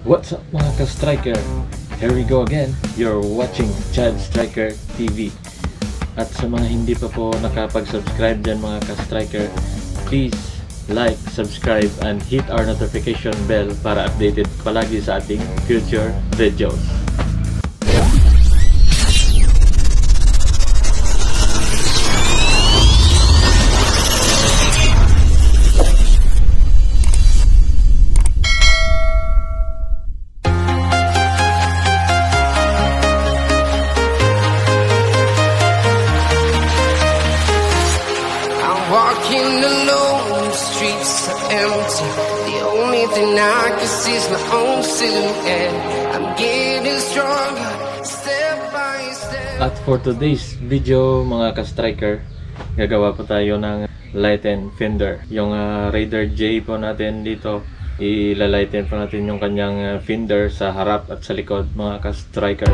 What's up mga ka-striker? Here we go again. You're watching Chad Striker TV. At sa mga hindi pa po nakapag-subscribe dyan mga ka-striker, please like, subscribe, and hit our notification bell para updated palagi sa ating future videos. Walking alone, the streets are empty. The only thing I can see is my own silhouette. I'm getting stronger, step by step. At for today's video mga ka-striker, gagawa po tayo ng Lighten Fender. Yung Raider J po natin dito, ilalighten po natin yung kanyang fender sa harap at sa likod mga ka-striker.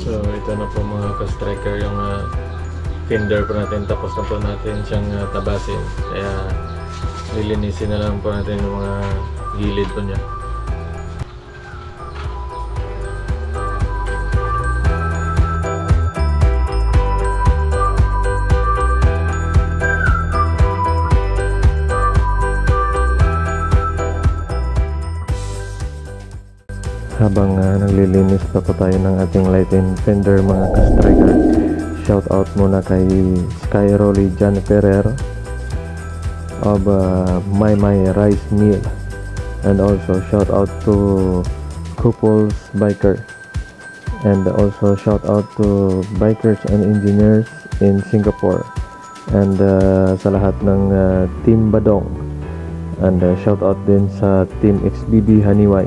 So ito na po mga ka-striker yung fender po natin, tapos na po natin siyang tabasin, kaya lilinisin na lang po natin yung mga gilid po niya. Habang naglilinis pa po tayo ng ating Lighten Fender mga ka-striker, shout out muna kay Sky Rolly John Ferrer of My Rice Mill, and also shout out to Couples Biker, and also shout out to bikers and engineers in Singapore, and sa lahat ng Team Badong, and shout out din sa Team XBB Haniway.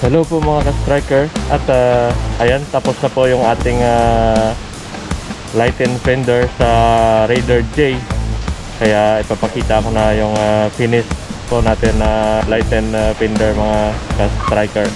Hello po mga ka-striker, at ayan, tapos na po yung ating Lighten Fender sa Raider J, kaya ipapakita ko na yung finish po natin na Lighten Fender mga ka-striker.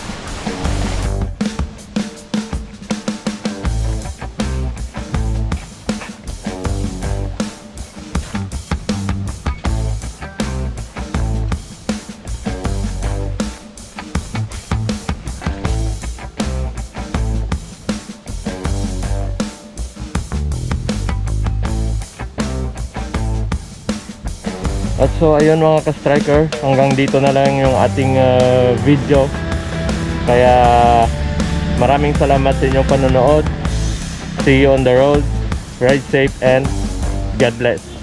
At so ayun mga ka-striker, hanggang dito na lang yung ating video. Kaya maraming salamat sa inyong panonood. See you on the road. Ride safe and God bless.